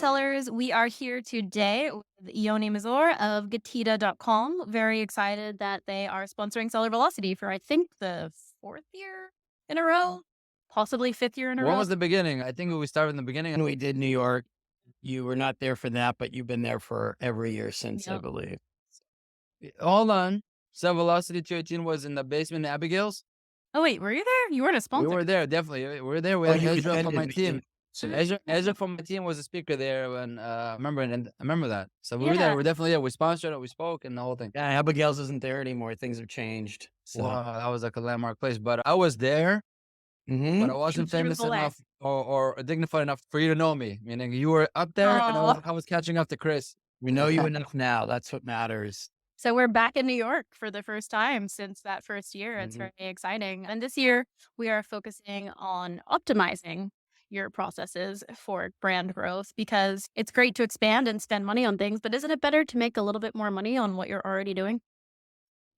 sellers. We are here today with Yoni Mazor of Gatita.com. Very excited that they are sponsoring Seller Velocity for, I think, the fourth year in a row, possibly fifth year in a When row. was the beginning? I think we started in the beginning. And we did New York. You were not there for that, but you've been there for every year since, I Yep. believe. Hold on. Cell Velocity 218 was in the basement in Abigail's. Oh, wait, were you there? You weren't a We sponsor. were there, definitely. We were there. We Oh, had you Ezra from my attended. team. So Ezra from my team was a speaker there when I remember that. So we were there. Yeah. We're definitely there. We sponsored it. We spoke and the whole thing. yeah, Abigail's isn't there anymore. Things have changed. So, Wow, that was like a landmark place. But I was there, but I wasn't She was famous the way. enough or dignified enough for you to know me. Meaning you were up there and Aw. I was catching up to Chris. we know you enough now. That's what matters. So we're back in New York for the first time since that first year. It's Mhm. very exciting. And this year we are focusing on optimizing your processes for brand growth because it's great to expand and spend money on things, but isn't it better to make a little bit more money on what you're already doing?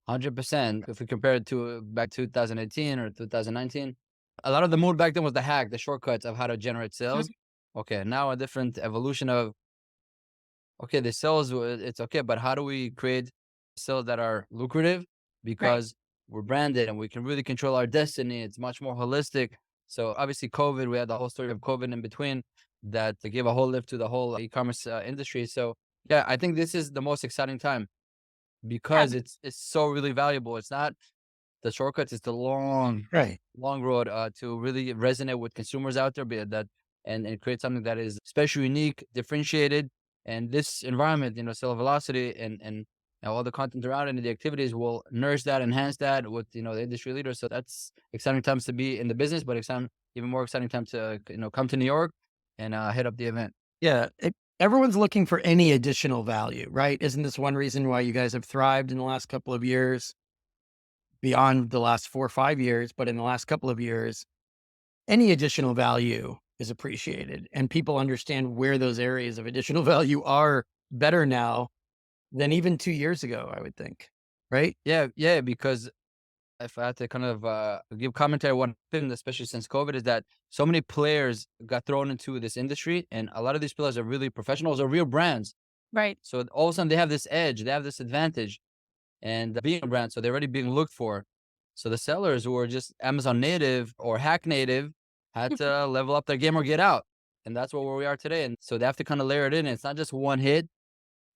100%. If we compare it to back 2018 or 2019, a lot of the mood back then was the hack, the shortcuts of how to generate sales. Okay, now a different evolution of, okay, the sales, it's okay, but how do we create sales that are lucrative? Right. Because we're branded and we can really control our destiny. It's much more holistic. So obviously COVID, we had the whole story of COVID in between that gave a whole lift to the whole e-commerce industry. So yeah, I think this is the most exciting time Yeah. because it's so really valuable. It's not the shortcuts, it's the Right. long road to really resonate with consumers out there, be it that and create something that is special, unique, differentiated. And this environment, Seller Velocity and all the content around it and the activities will nourish that, enhance that with the industry leaders. So that's exciting times to be in the business, but even more exciting time to come to New York and hit up the event. Yeah. Everyone's looking for any additional value, right? Isn't this one reason why you guys have thrived in the last couple of years, beyond the last 4 or 5 years, but in the last couple of years, any additional value is appreciated and people understand where those areas of additional value are better now than even 2 years ago, I would think. Right? Yeah, because if I had to kind of give commentary on what happened, especially since COVID, is that so many players got thrown into this industry, and a lot of these players are really professionals or real brands. Right. So all of a sudden they have this edge, they have this advantage, and being a brand, so they're already being looked for. So the sellers who were just Amazon native or hack native had to level up their game or get out, and that's where we are today. And so they have to kind of layer it in. It's not just one hit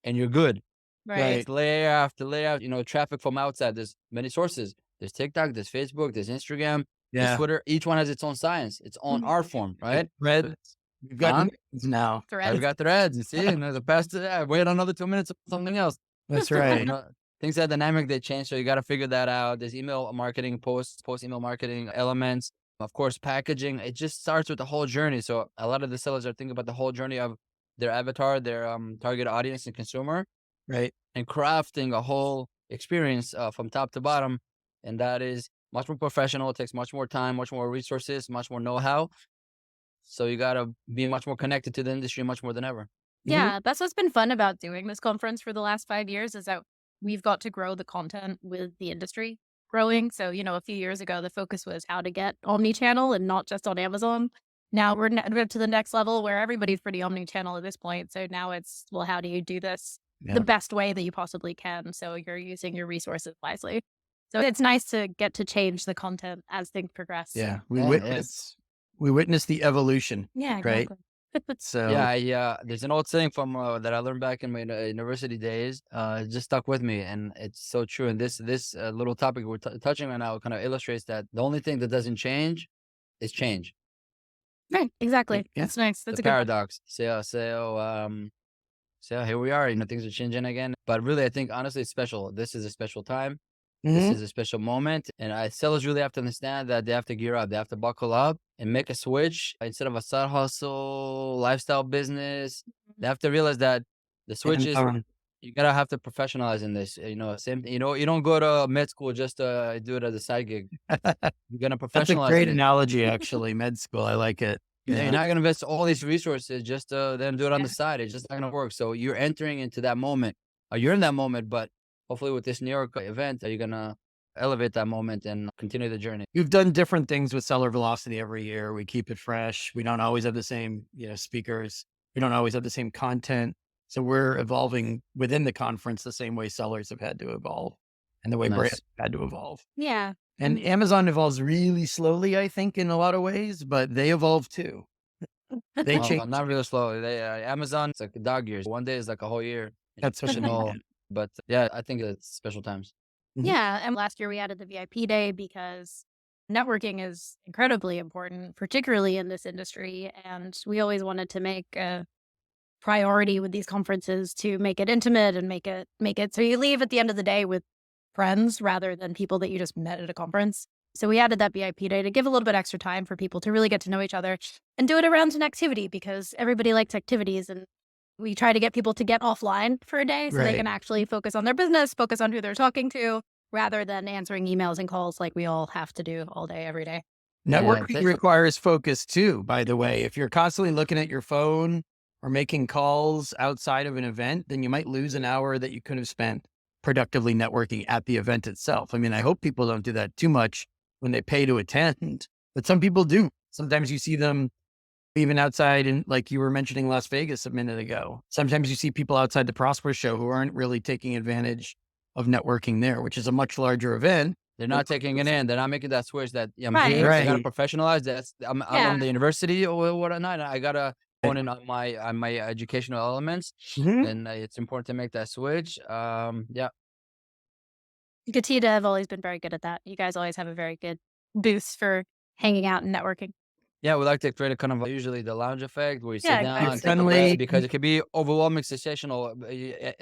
and you're good. Right. It's layer after layer, traffic from outside. There's many sources. There's TikTok, there's Facebook, there's Instagram, there's Yeah. Twitter. Each one has its own science, its own art form, right? Red. We've got Huh? millions now. Threads. I've got threads. You see, and the past, wait another 2 minutes of something else. That's You right. know, things are dynamic, they change. So you got to figure that out. There's email marketing, post email marketing elements, of course, packaging. It just starts with the whole journey. So a lot of the sellers are thinking about the whole journey of their avatar, their target audience and consumer, Right. and crafting a whole experience from top to bottom. And that is much more professional. It takes much more time, much more resources, much more know-how. So you got to be much more connected to the industry much more than ever. Yeah, that's what's been fun about doing this conference for the last 5 years is that we've got to grow the content with the industry growing. So, a few years ago, the focus was how to get omni-channel and not just on Amazon. Now we're to the next level where everybody's pretty omni-channel at this point. So now it's, well, how do you do this the Yeah. best way that you possibly can? So you're using your resources wisely. So it's nice to get to change the content as things progress. Yeah. Yeah. We witness the evolution. Yeah, Right. exactly. So Yeah, there's an old saying from that I learned back in my university days. It just stuck with me, and it's so true. And this little topic we're touching on now kind of illustrates that the only thing that doesn't change is change. Right, exactly. Yeah. That's nice. That's The a good one. paradox. So here we are. Things are changing again. But really, I think honestly, it's special. This is a special time. This Mhm. is a special moment, and sellers really have to understand that they have to gear up. They have to buckle up and make a switch instead of a side hustle, lifestyle business. They have to realize that the switch is And, you gotta have to professionalize in this. Same. You don't go to med school just to do it as a side gig. You're gonna that's a professionalize great it. analogy, actually. Med school. I like it. You're Yeah. not gonna invest all these resources just to then do it on the side. It's just not gonna work. So you're entering into that moment. You're in that moment, but hopefully with this New York event, are you gonna elevate that moment and continue the journey? We've done different things with Seller Velocity every year. We keep it fresh. We don't always have the same, speakers. We don't always have the same content. So we're evolving within the conference the same way sellers have had to evolve and the way brands Nice. have had to evolve. Yeah. And Mm. Amazon evolves really slowly, I think, in a lot of ways, but they evolve too. They Well, change. not real slow. Amazon, it's like dog years. One day is like a whole year. That's what I Pushing mean. all, but yeah, I think it's special times. Mhm. Yeah, and last year we added the VIP day because networking is incredibly important, particularly in this industry, and we always wanted to make a priority with these conferences to make it intimate and make it so you leave at the end of the day with friends rather than people that you just met at a conference. So we added that VIP day to give a little bit extra time for people to really get to know each other and do it around an activity because everybody likes activities and we try to get people to get offline for a day so they Right. can actually focus on their business, focus on who they're talking to, rather than answering emails and calls like we all have to do all day, every day. Yeah, Networking requires focus too, by the way. If you're constantly looking at your phone or making calls outside of an event, then you might lose an hour that you could have spent productively networking at the event itself. I mean, I hope people don't do that too much when they pay to attend, but some people do. Sometimes you see them even outside, and like you were mentioning Las Vegas a minute ago. Sometimes you see people outside the Prosper show who aren't really taking advantage of networking there, which is a much larger event. they're But not taking it in. They're not making that switch that I'm Right. here. I gotta right. professionalize. I'm Yeah. on the university or whatnot. I gotta hone in on my educational elements. Mhm. Then it's important to make that switch. Yeah, Gatita have always been very good at that. You guys always have a very good boost for hanging out and networking. yeah. We like to create a kind of usually the lounge effect where you sit Yeah, You're down, exactly. take a breath, friendly. because it could be overwhelming, sensational.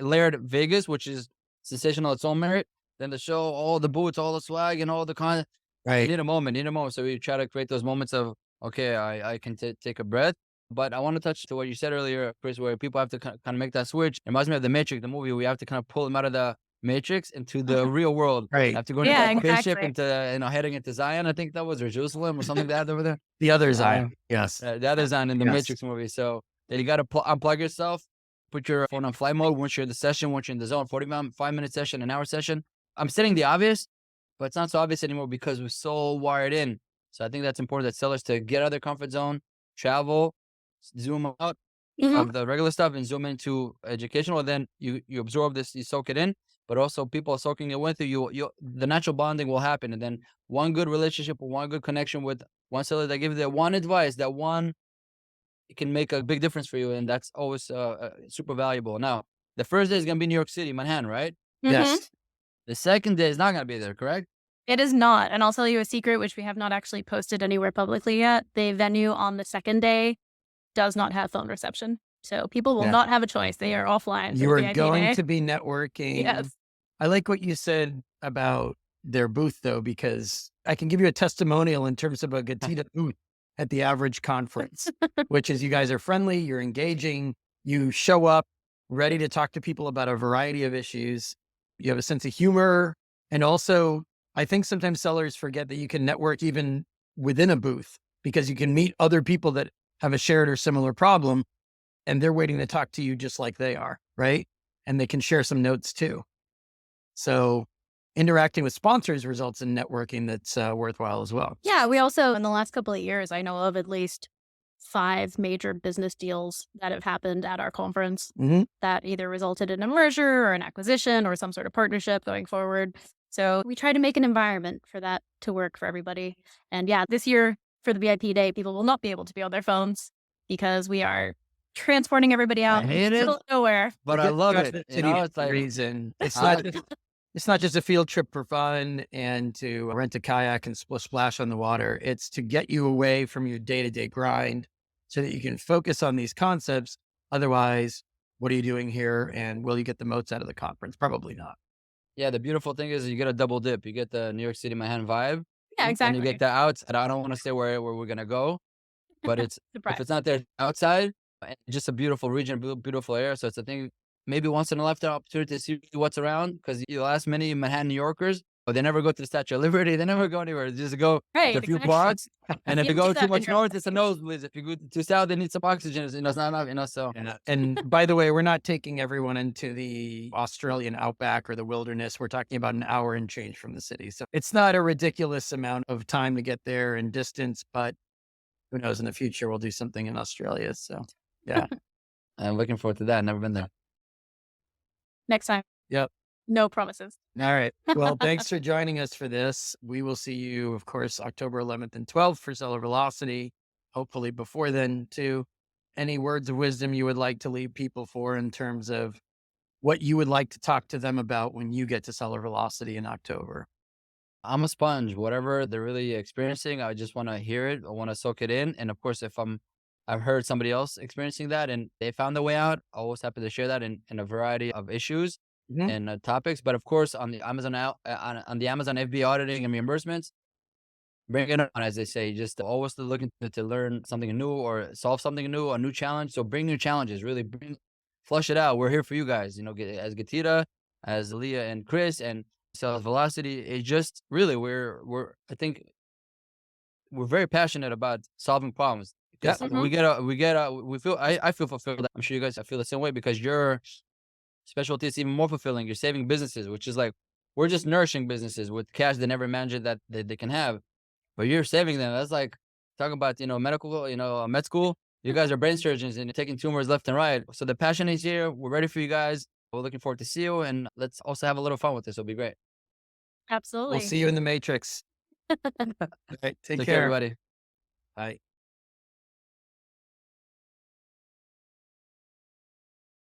Layered Vegas, which is sensational its own merit. Then the show, all the boots, all the swag, and all the kind. You Right. need a moment, need a moment. So we try to create those moments of, okay, I can take a breath. But I want to touch to what you said earlier, Chris, where people have to kind of make that switch. It reminds me of the Matrix, the movie. We have to kind of pull them out of the Matrix into the real world. Right. Have to go into Yeah, that spaceship exactly. into, heading into Zion. I think that was, or Jerusalem or something like that over there. The other Uh, Zion. Yes. the other Zion in the Yes. Matrix movie. So then you got to unplug yourself, put your phone on flight mode once you're in the session, once you're in the zone, 5-minute session, an hour session. I'm stating the obvious, but it's not so obvious anymore because we're so wired in. So I think that's important that sellers to get out of their comfort zone, travel, zoom out Mhm. of the regular stuff and zoom into educational. Then you absorb this, you soak it in, but also people are soaking it with you. You the natural bonding will happen, and then one good relationship, one good connection with one seller that gives you that one advice, that one, it can make a big difference for you, and that's always super valuable. Now, the first day is gonna be New York City, Manhattan, right? Mhm. Yes. The second day is not gonna be there, correct? It is not, and I'll tell you a secret, which we have not actually posted anywhere publicly yet. The venue on the second day does not have phone reception, so people will Yeah. not have a choice. They are offline for You the are VIP going day. to be networking. Yes. I like what you said about their booth though, because I can give you a testimonial in terms of a Gatita booth at the average conference, which is you guys are friendly, you're engaging, you show up ready to talk to people about a variety of issues. You have a sense of humor. And also, I think sometimes sellers forget that you can network even within a booth because you can meet other people that have a shared or similar problem and they're waiting to talk to you just like they are, right? And they can share some notes too. So interacting with sponsors results in networking that's worthwhile as well. Yeah, we also in the last couple of years, I know of at least 5 major business deals that have happened at our conference Hmm. that either resulted in a merger or an acquisition or some sort of partnership going forward. So we try to make an environment for that to work for everybody. And yeah, this year for the VIP day, people will not be able to be on their phones because we are transporting everybody I out into hate the it, middle of nowhere. but I love it. You know, it's like, Reason. uh, It's not just a field trip for fun and to rent a kayak and splash on the water. It's to get you away from your day-to-day grind so that you can focus on these concepts. Otherwise, what are you doing here? And will you get the most out of the conference? Probably not. yeah, the beautiful thing is you get a double dip. You get the New York City Manhattan vibe, Yeah, and you get exactly. the outside. I don't want to say where we're gonna go, but it's, if it's Surprise. not there outside, just a beautiful region, beautiful area. So it's a thing, maybe once in a lifetime opportunity to see what's around. Because you'll ask many Manhattan New Yorkers, but they never go to the Statue of Liberty. They never go anywhere. They just go to Right, a few exactly. parks. And if You you don't do go too that in much your own north, it's a country. nosebleeds. If you go too south, they need some oxygen. You know, it's not enough. You know, so And by the way, we're not taking everyone into the Australian outback or the wilderness. We're talking about an hour and change from the city. So it's not a ridiculous amount of time to get there and distance, but who knows, in the future, we'll do something in Australia. So yeah. I'm looking forward to that. Never been there. Next time. Yep. No promises. All right. Well, thanks for joining us for this. We will see you, of course, October 11th and 12th for Seller Velocity. Hopefully before then, too. Any words of wisdom you would like to leave people for in terms of what you would like to talk to them about when you get to Seller Velocity in October? I'm a sponge. Whatever they're really experiencing, I just want to hear it. I want to soak it in. And of course, if I've heard somebody else experiencing that and they found a way out, I'm always happy to share that in a variety of issues Mhm. and topics. But of course, on the on the Amazon FB auditing and reimbursements, bring it on, as they say. Just always looking to learn something new or solve something new, a new challenge. So bring new challenges. Really flush it out. We're here for you guys. As Gatita, as Leah and Chris and Sales Velocity. It just really I think we're very passionate about solving problems Yeah. because Mhm. we feel I feel fulfilled. I'm sure you guys feel the same way because your specialty is even more fulfilling. You're saving businesses, which is like we're just nourishing businesses with cash they never imagined that they can have. But you're saving them. That's like talking about, medical, med school. You guys are brain surgeons and you're taking tumors left and right. So the passion is here. We're ready for you guys. We're looking forward to see you. And let's also have a little fun with this. It'll be great. We'll Absolutely. see you in the Matrix. All right. Take Take care, care. everybody. Bye.